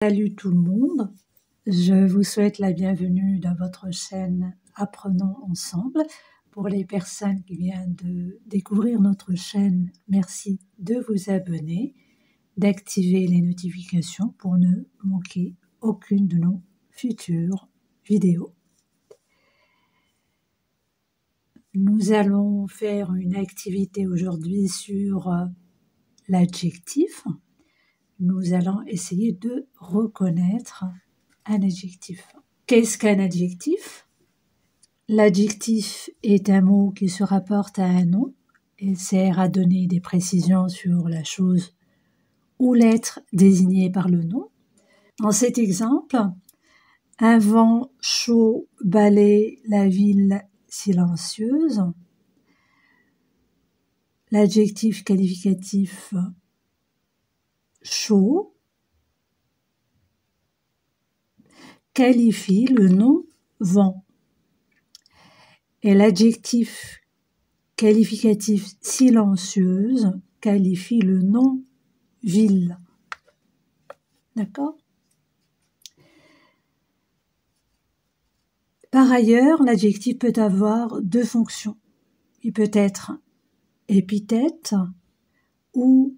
Salut tout le monde, je vous souhaite la bienvenue dans votre chaîne Apprenons ensemble. Pour les personnes qui viennent de découvrir notre chaîne, merci de vous abonner, d'activer les notifications pour ne manquer aucune de nos futures vidéos. Nous allons faire une activité aujourd'hui sur l'adjectif. Nous allons essayer de reconnaître un adjectif. Qu'est-ce qu'un adjectif? L'adjectif est un mot qui se rapporte à un nom et sert à donner des précisions sur la chose ou l'être désigné par le nom. Dans cet exemple, un vent chaud balaie la ville silencieuse. L'adjectif qualificatif chaud qualifie le nom vent et l'adjectif qualificatif silencieuse qualifie le nom ville. D'accord? Par ailleurs, l'adjectif peut avoir deux fonctions. Il peut être épithète ou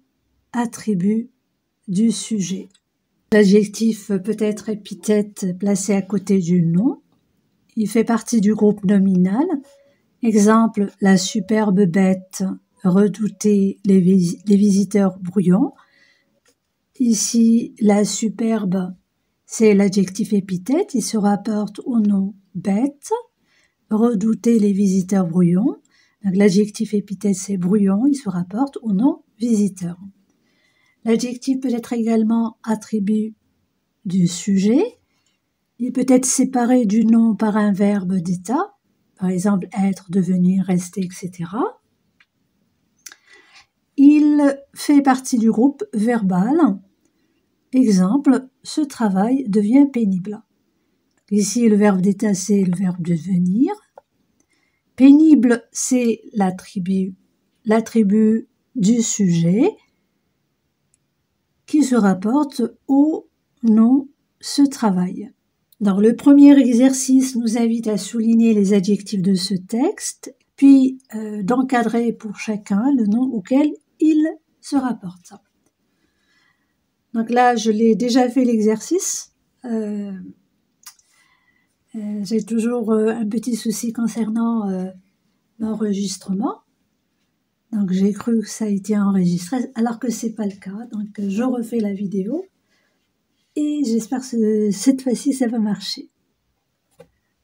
attribut du sujet. L'adjectif peut être épithète placé à côté du nom. Il fait partie du groupe nominal. Exemple, la superbe bête, redouter les visiteurs bruyants. Ici, la superbe, c'est l'adjectif épithète. Il se rapporte au nom bête, redouter les visiteurs bruyants. L'adjectif épithète, c'est bruyant. Il se rapporte au nom visiteur. L'adjectif peut être également attribut du sujet. Il peut être séparé du nom par un verbe d'état, par exemple être, devenir, rester, etc. Il fait partie du groupe verbal. Exemple, ce travail devient pénible. Ici, le verbe d'état, c'est le verbe devenir. Pénible, c'est l'attribut du sujet qui se rapporte au nom ce travail. Donc, le premier exercice nous invite à souligner les adjectifs de ce texte, puis d'encadrer pour chacun le nom auquel il se rapporte. Donc là, je l'ai déjà fait l'exercice. J'ai toujours un petit souci concernant l'enregistrement. Donc j'ai cru que ça a été enregistré, alors que c'est pas le cas. Donc je refais la vidéo et j'espère que cette fois-ci ça va marcher.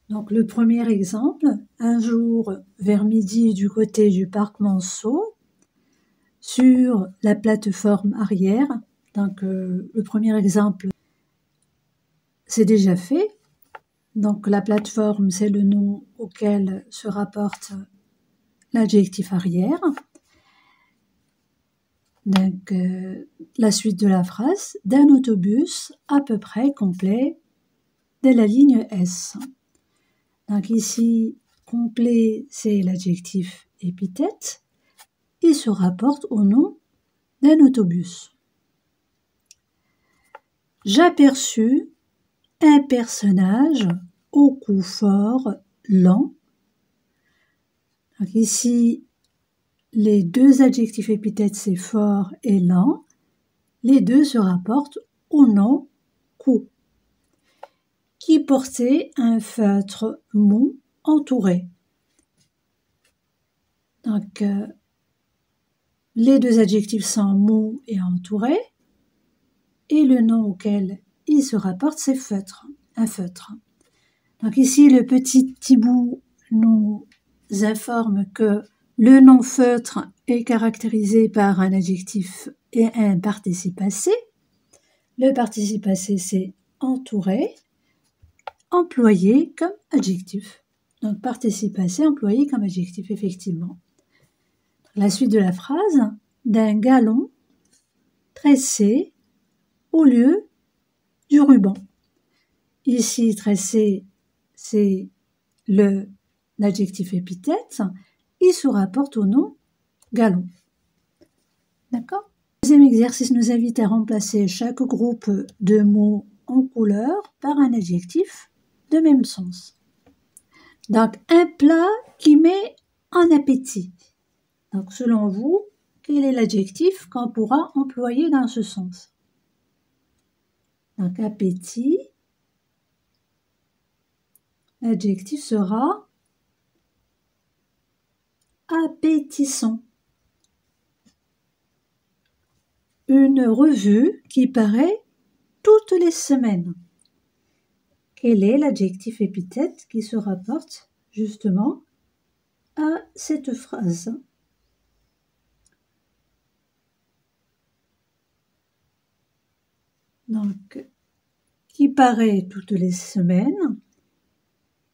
Donc le premier exemple, un jour vers midi du côté du parc Monceau, sur la plateforme arrière. Donc le premier exemple, c'est déjà fait. Donc la plateforme, c'est le nom auquel se rapporte l'adjectif arrière. Donc, la suite de la phrase, d'un autobus à peu près complet de la ligne S. Donc ici, complet, c'est l'adjectif épithète. Il se rapporte au nom d'un autobus. J'aperçus un personnage au cou fort, lent. Donc ici, les deux adjectifs épithètes, c'est fort et lent. Les deux se rapportent au nom cou, qui portait un feutre mou entouré. Donc, les deux adjectifs sont mou et entouré, et le nom auquel il se rapporte, c'est feutre, un feutre. Donc ici, le petit Thibaut nous informe que le nom feutre est caractérisé par un adjectif et un participe passé. Le participe passé, c'est entouré, employé comme adjectif. Donc participe passé, employé comme adjectif, effectivement. La suite de la phrase, d'un galon tressé au lieu du ruban. Ici, tressé, c'est l'adjectif épithète. Il se rapporte au nom galon. D'accord? Deuxième exercice nous invite à remplacer chaque groupe de mots en couleur par un adjectif de même sens. Donc, un plat qui met en appétit. Donc, selon vous, quel est l'adjectif qu'on pourra employer dans ce sens? Donc, appétit, l'adjectif sera appétissant. Une revue qui paraît toutes les semaines. Quel est l'adjectif épithète qui se rapporte justement à cette phrase? Donc, qui paraît toutes les semaines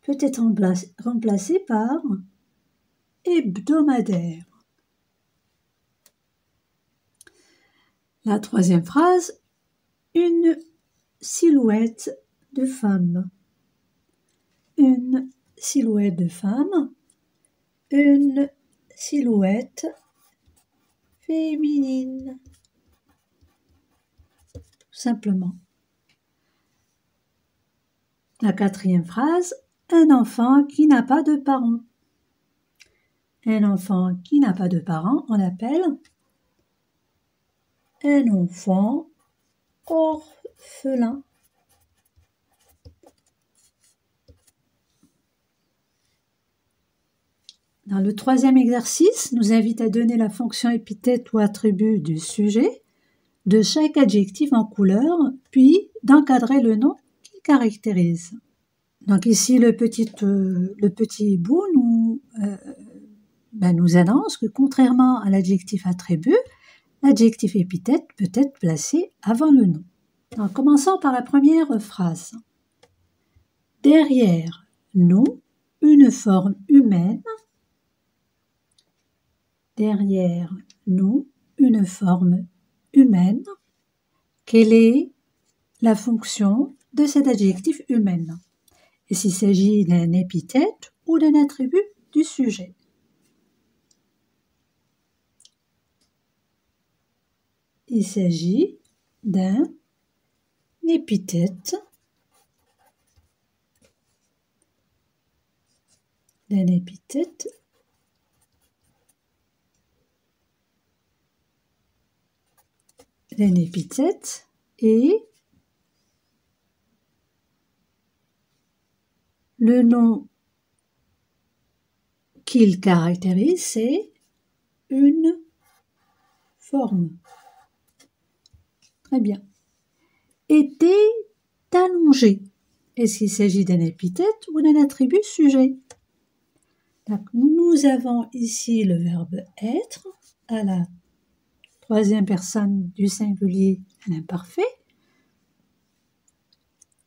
peut être remplacé par hebdomadaire. La troisième phrase, une silhouette de femme. Une silhouette de femme, une silhouette féminine. Tout simplement. La quatrième phrase, un enfant qui n'a pas de parents. Un enfant qui n'a pas de parents, on l'appelle un enfant orphelin. Dans le troisième exercice, nous invite à donner la fonction épithète ou attribut du sujet de chaque adjectif en couleur, puis d'encadrer le nom qu'il caractérise. Donc ici, le petit bout nous annonce que contrairement à l'adjectif attribut, l'adjectif épithète peut être placé avant le nom. Donc, commençons par la première phrase. Derrière nous, une forme humaine. Derrière nous, une forme humaine. Quelle est la fonction de cet adjectif humaine? Et s'il s'agit d'un épithète ou d'un attribut du sujet? Il s'agit d'un épithète, et le nom qu'il caractérise, c'est une forme. Très bien. Était allongé. Est-ce qu'il s'agit d'un épithète ou d'un attribut sujet? Donc, nous avons ici le verbe être à la troisième personne du singulier à l'imparfait.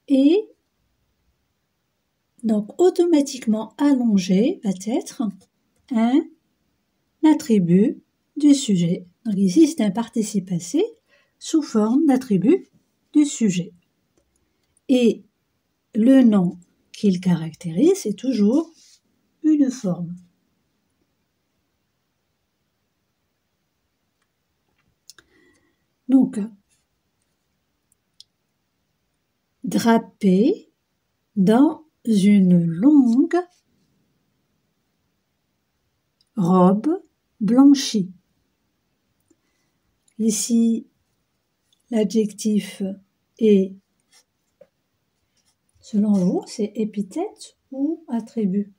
Et donc, automatiquement allongé va être un attribut du sujet. Donc ici, c'est un participe passé sous forme d'attribut du sujet. Et le nom qu'il caractérise, c'est toujours une forme. Donc, drapé dans une longue robe blanchie. Ici, l'adjectif est, selon vous, c'est épithète ou attribut?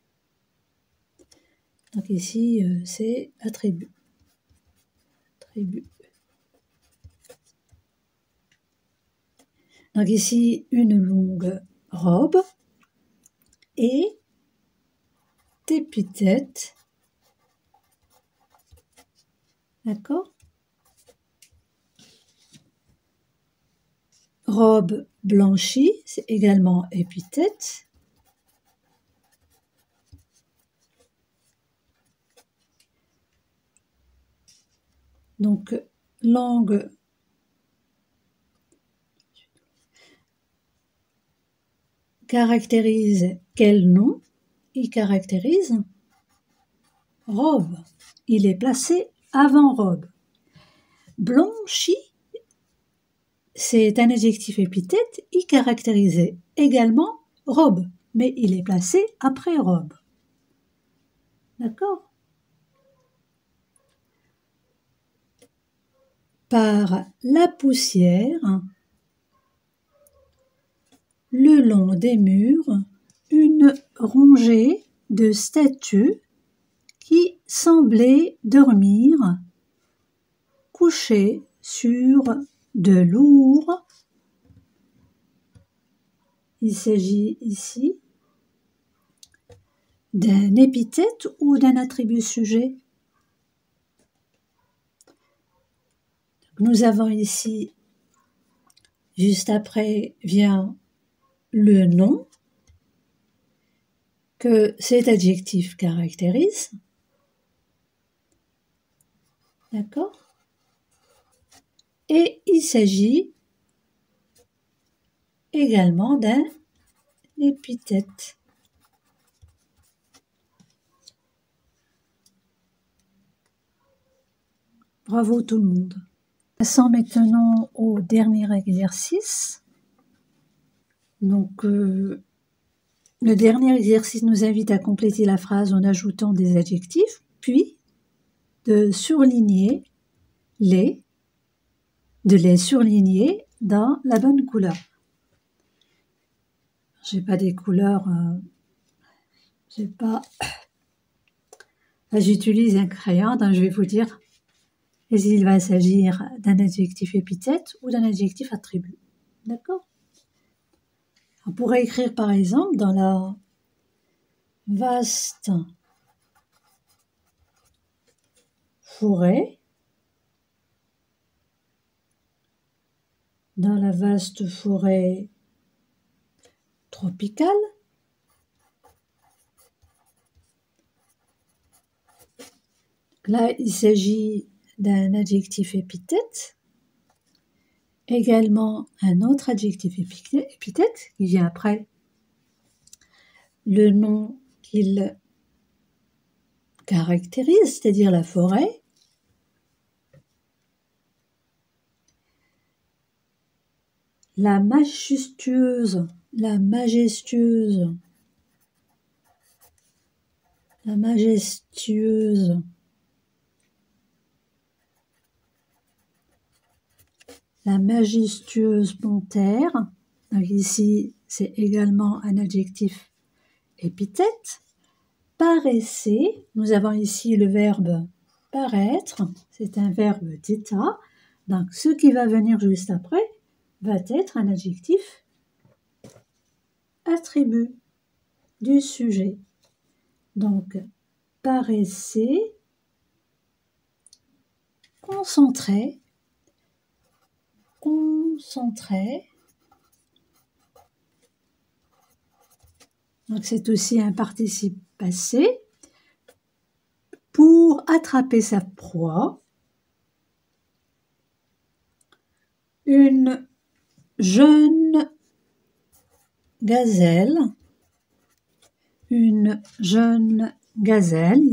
Donc ici, c'est attribut. Donc ici, une longue robe et épithète. D'accord? Robe blanchie, c'est également épithète. Donc, langue caractérise quel nom? Il caractérise robe. Il est placé avant robe. Blanchi, c'est un adjectif épithète, il caractérisait également robe, mais il est placé après robe. D'accord? Par la poussière, le long des murs, une rangée de statues qui semblaient dormir, couchées sur de lourds. Il s'agit ici d'un épithète ou d'un attribut sujet. Nous avons ici, juste après vient le nom que cet adjectif caractérise. D'accord? Et il s'agit également d'un épithète. Bravo tout le monde. Passons maintenant au dernier exercice. Donc, le dernier exercice nous invite à compléter la phrase en ajoutant des adjectifs, puis de les surligner dans la bonne couleur. J'ai pas des couleurs, j'utilise un crayon, donc je vais vous dire s'il va s'agir d'un adjectif épithète ou d'un adjectif attribut. D'accord? On pourrait écrire par exemple dans la vaste forêt, tropicale, là il s'agit d'un adjectif épithète, également un autre adjectif épithète qui vient après le nom qu'il caractérise, c'est-à-dire la forêt. La majestueuse panthère, donc ici c'est également un adjectif épithète. Paraissait, nous avons ici le verbe paraître, c'est un verbe d'état, donc ce qui va venir juste après va être un adjectif attribut du sujet. Donc, paraissait, concentré. Donc, c'est aussi un participe passé. Pour attraper sa proie, une jeune gazelle, il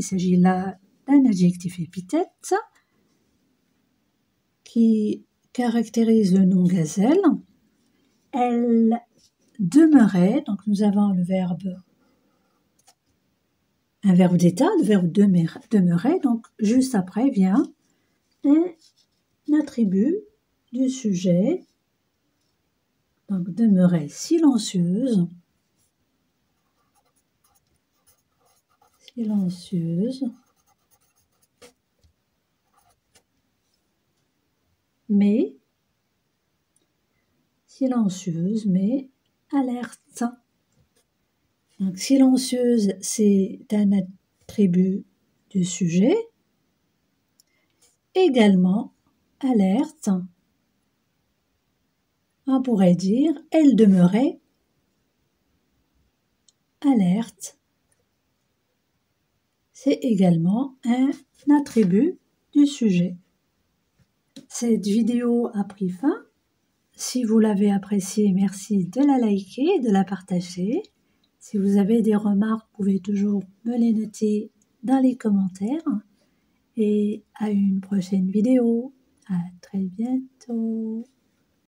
s'agit là d'un adjectif épithète qui caractérise le nom gazelle. Elle demeurait, donc nous avons un verbe d'état, le verbe demeurer, donc juste après vient un attribut du sujet, donc demeurer silencieuse, mais alerte. Donc silencieuse, c'est un attribut du sujet. Également alerte, on pourrait dire elle demeurait alerte. C'est également un attribut du sujet. Cette vidéo a pris fin. Si vous l'avez appréciée, merci de la liker et de la partager. Si vous avez des remarques, vous pouvez toujours me les noter dans les commentaires. Et à une prochaine vidéo. À très bientôt.